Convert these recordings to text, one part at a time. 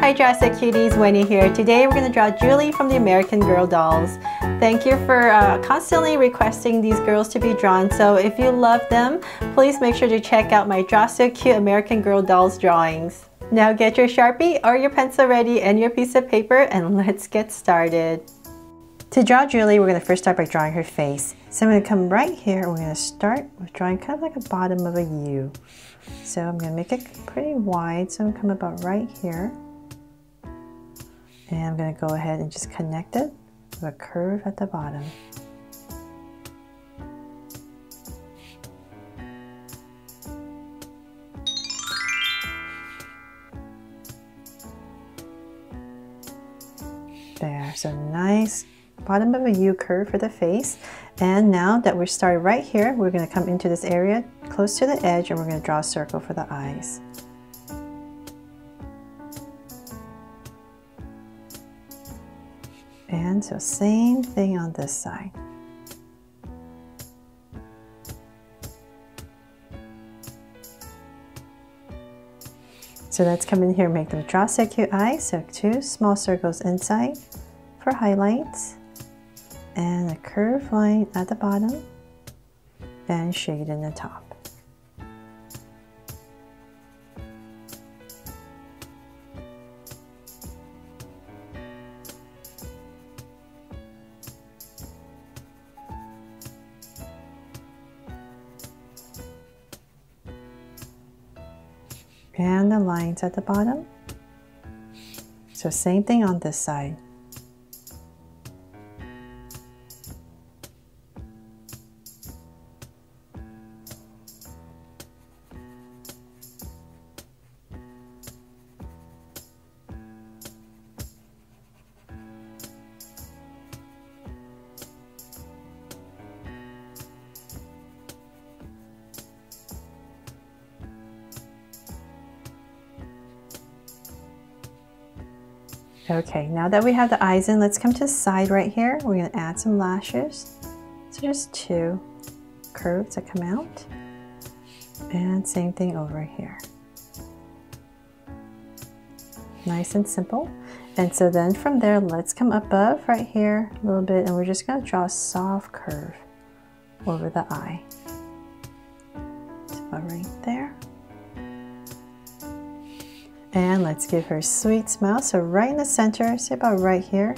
Hi Drastic Cuties, Wendy here. Today we're going to draw Julie from the American Girl dolls. Thank you for constantly requesting these girls to be drawn. So if you love them, please make sure to check out my Draw So Cute American Girl dolls drawings. Now get your Sharpie or your pencil ready and your piece of paper and let's get started. To draw Julie, we're going to first start by drawing her face. So I'm going to come right here and we're going to start with drawing kind of like a bottom of a U. So I'm going to make it pretty wide, so I'm going to come about right here. And I'm going to go ahead and just connect it with a curve at the bottom. There, so nice bottom of a U curve for the face. And now that we're started right here, we're going to come into this area close to the edge and we're going to draw a circle for the eyes. And so same thing on this side. So let's come in here and make them Draw So Cute eyes. So 2 small circles inside for highlights and a curved line at the bottom and shade in the top. And the lines at the bottom. So same thing on this side. Okay, now that we have the eyes in, let's come to the side right here. We're going to add some lashes. So just 2 curves that come out. And same thing over here. Nice and simple. And so then from there, let's come above right here a little bit and we're just going to draw a soft curve over the eye. So right there. And let's give her a sweet smile. So right in the center, say about right here.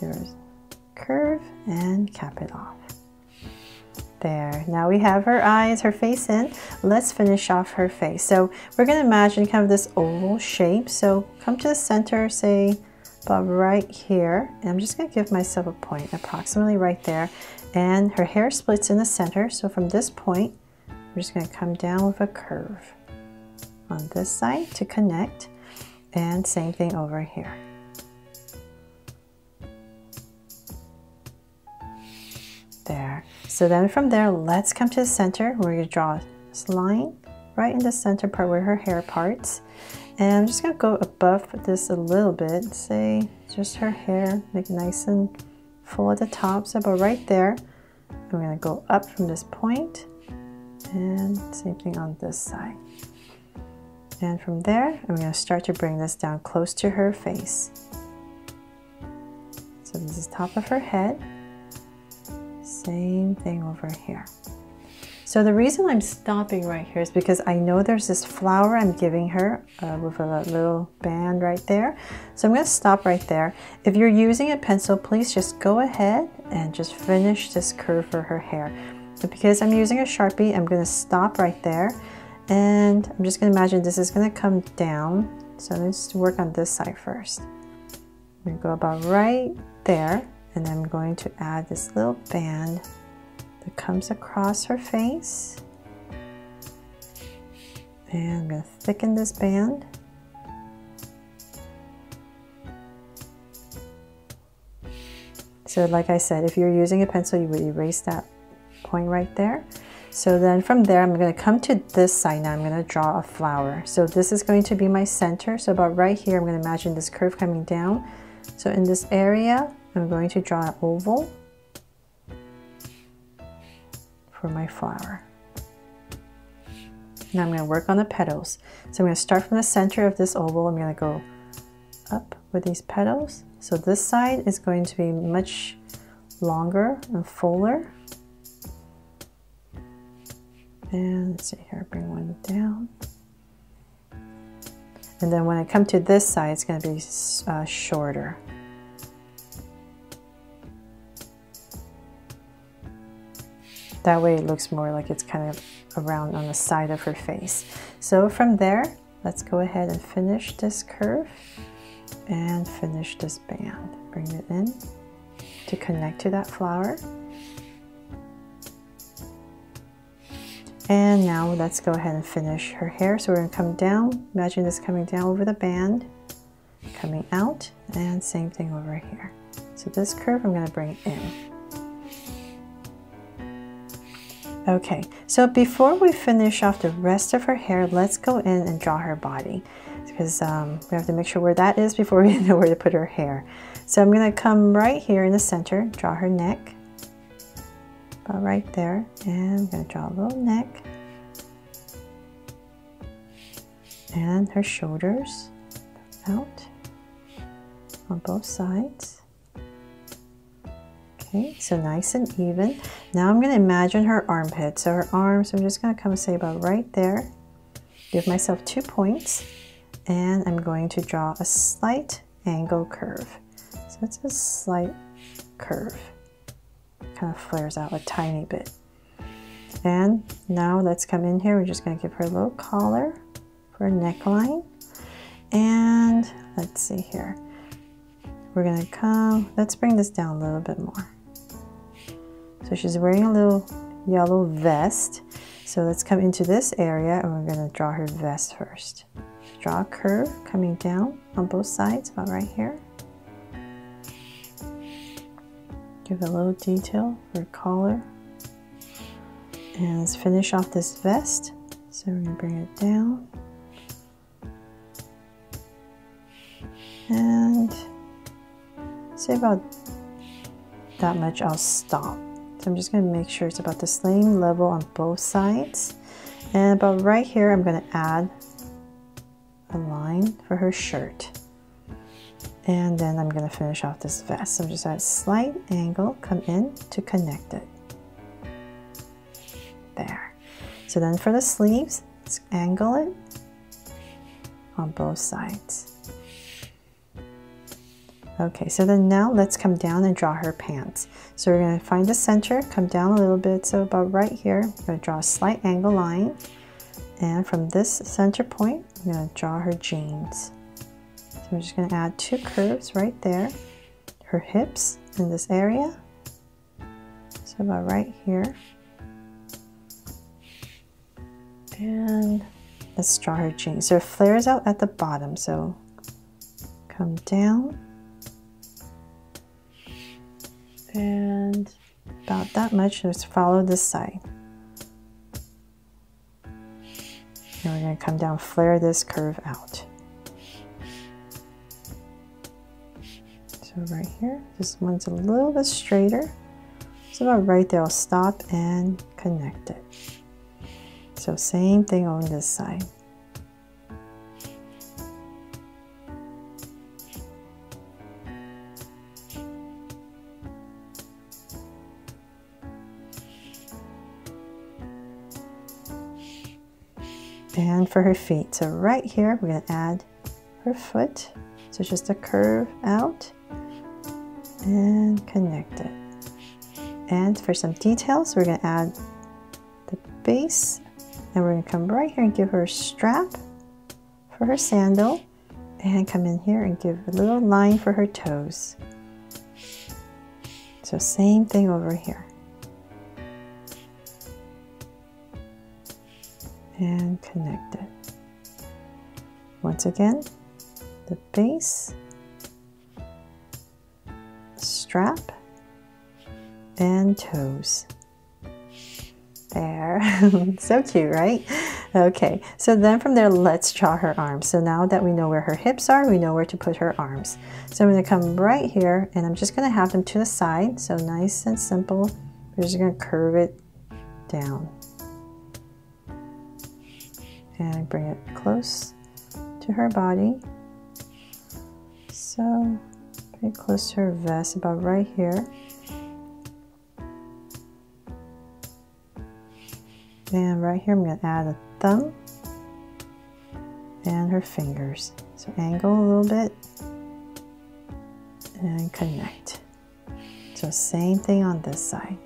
Give her a curve and cap it off. There, now we have her eyes, her face in. Let's finish off her face. So we're gonna imagine kind of this oval shape. So come to the center, say about right here. And I'm just gonna give myself a point, approximately right there. And her hair splits in the center. So from this point, we're just gonna come down with a curve on this side to connect, and same thing over here. There. So then from there, let's come to the center. We're going to draw this line right in the center part where her hair parts. And I'm just going to go above this a little bit, say just her hair, make it nice and full at the top. So about right there, I'm going to go up from this point, and same thing on this side. And from there, I'm going to start to bring this down close to her face. So this is top of her head. Same thing over here. So the reason I'm stopping right here is because I know there's this flower I'm giving her with a little band right there. So I'm going to stop right there. If you're using a pencil, please just go ahead and just finish this curve for her hair. But because I'm using a Sharpie, I'm going to stop right there. And I'm just going to imagine this is going to come down. So let's work on this side first. I'm going to go about right there. And I'm going to add this little band that comes across her face. And I'm going to thicken this band. So like I said, if you're using a pencil, you would erase that point right there. So then from there, I'm going to come to this side now. I'm going to draw a flower. So this is going to be my center. So about right here, I'm going to imagine this curve coming down. So in this area, I'm going to draw an oval for my flower. Now I'm going to work on the petals. So I'm going to start from the center of this oval. I'm going to go up with these petals. So this side is going to be much longer and fuller. And let's see here, bring one down. And then when I come to this side, it's going to be shorter. That way it looks more like it's kind of around on the side of her face. So from there, let's go ahead and finish this curve and finish this band. Bring it in to connect to that flower. And now let's go ahead and finish her hair. So we're going to come down, imagine this coming down over the band, coming out, and same thing over here. So this curve I'm going to bring in. Okay, so before we finish off the rest of her hair, let's go in and draw her body, because we have to make sure where that is before we know where to put her hair. So I'm going to come right here in the center, draw her neck, about right there, and I'm going to draw a little neck, and her shoulders out on both sides. Okay, so nice and even. Now I'm going to imagine her armpit. So her arms, I'm just going to come say about right there. Give myself 2 points. And I'm going to draw a slight angle curve. So it's a slight curve. Kind of flares out a tiny bit. And now let's come in here. We're just going to give her a little collar for a neckline. And let's see here. We're going to come, let's bring this down a little bit more. So she's wearing a little yellow vest. So let's come into this area and we're going to draw her vest first. Draw a curve coming down on both sides, about right here. Give a little detail for a collar. And let's finish off this vest. So we're going to bring it down. And say about that much, I'll stop. So I'm just going to make sure it's about the same level on both sides. And about right here, I'm going to add a line for her shirt. And then I'm going to finish off this vest. So I'm just at a slight angle, come in to connect it. There. So then for the sleeves, let's angle it on both sides. Okay, so then now let's come down and draw her pants. So we're going to find the center, come down a little bit, so about right here, we're going to draw a slight angle line. And from this center point, I'm going to draw her jeans. So I'm just going to add 2 curves right there. Her hips in this area. So about right here. And let's draw her jeans. So it flares out at the bottom, so come down. And about that much, let's follow this side. And we're going to come down, flare this curve out. So right here, this one's a little bit straighter. So about right there, I'll stop and connect it. So same thing on this side. And for her feet, so right here we're going to add her foot, so just a curve out and connect it. And for some details, we're going to add the base, and we're going to come right here and give her a strap for her sandal, and come in here and give a little line for her toes. So same thing over here. And connect it. Once again, the base, strap, and toes. There. So cute, right? Okay, so then from there, let's draw her arms. So now that we know where her hips are, we know where to put her arms. So I'm going to come right here, and I'm just going to have them to the side. So nice and simple. We're just going to curve it down. and bring it close to her body. So pretty close to her vest, about right here. And right here I'm going to add a thumb and her fingers. So angle a little bit and connect. So same thing on this side.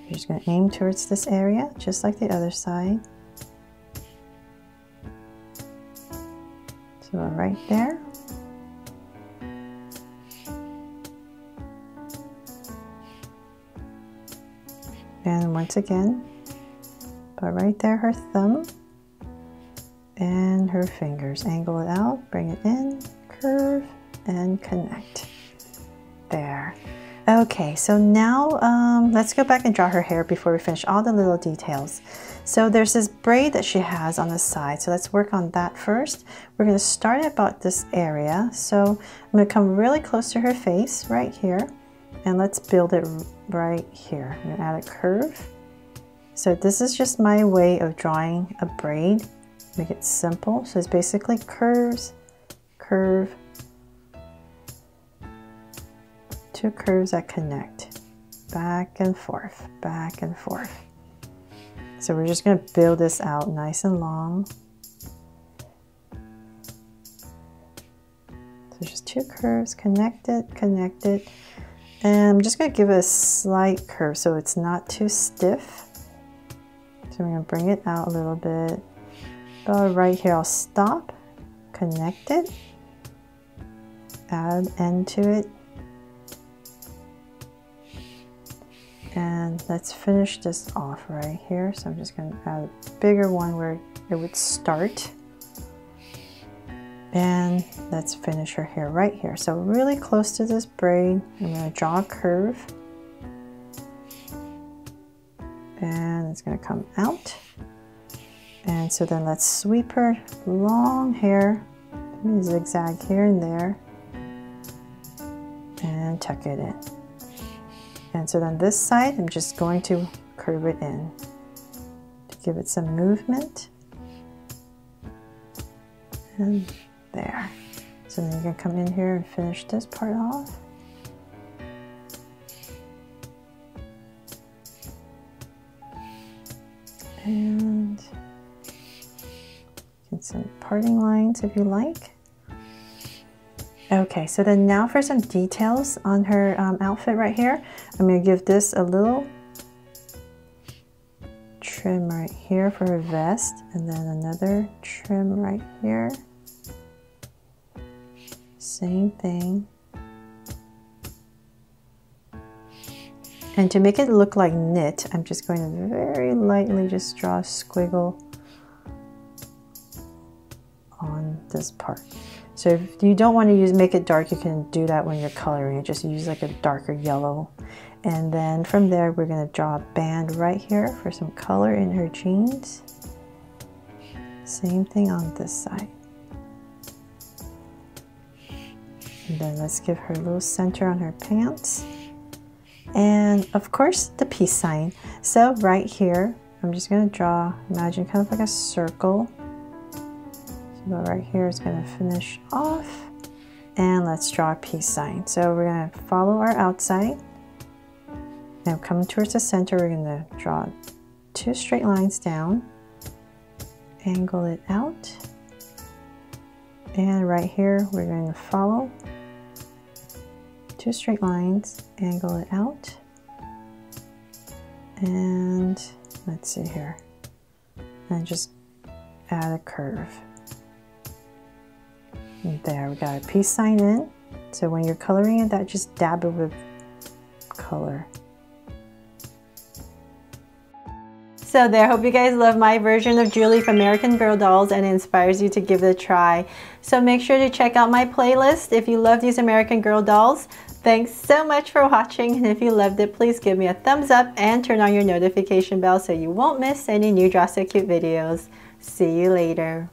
You're just going to aim towards this area, just like the other side. So right there. And once again, but right there, her thumb and her fingers. Angle it out, bring it in, curve, and connect. There. Okay, so now let's go back and draw her hair before we finish all the little details. So there's this braid that she has on the side, so let's work on that first. We're going to start at about this area. So I'm going to come really close to her face right here, and let's build it right here. I'm going to add a curve. So this is just my way of drawing a braid. Make it simple. So it's basically curves, curve, two curves that connect, back and forth, back and forth. So we're just going to build this out nice and long. So just two curves, connected, connected. And I'm just going to give it a slight curve so it's not too stiff. So we're going to bring it out a little bit. About right here, I'll stop, connect it, add end to it. And let's finish this off right here. So I'm just going to add a bigger one where it would start. And let's finish her hair right here. So really close to this braid, I'm going to draw a curve. And it's going to come out. And so then let's sweep her long hair, zigzag here and there, and tuck it in. And so then this side, I'm just going to curve it in to give it some movement. And there. So then you can come in here and finish this part off. And get some parting lines if you like. Okay, so then now for some details on her outfit right here. I'm going to give this a little trim right here for her vest, and then another trim right here. Same thing. And to make it look like knit, I'm just going to very lightly just draw a squiggle on this part. So if you don't want to make it dark, you can do that when you're coloring it. Just use like a darker yellow. And then from there, we're going to draw a band right here for some color in her jeans. Same thing on this side. And then let's give her a little center on her pants. And of course, the peace sign. So right here, I'm just going to draw, imagine kind of like a circle. But right here is going to finish off, and let's draw a peace sign. So we're going to follow our outside. Now coming towards the center, we're going to draw two straight lines down, angle it out, and right here we're going to follow two straight lines, angle it out, and let's see here, and just add a curve. There, we got a peace sign in. So when you're coloring it, that just dab it with color. So there, hope you guys love my version of Julie from American Girl Dolls and it inspires you to give it a try. So make sure to check out my playlist if you love these American Girl dolls. Thanks so much for watching, and if you loved it, please give me a thumbs up and turn on your notification bell so you won't miss any new Draw So Cute videos. See you later.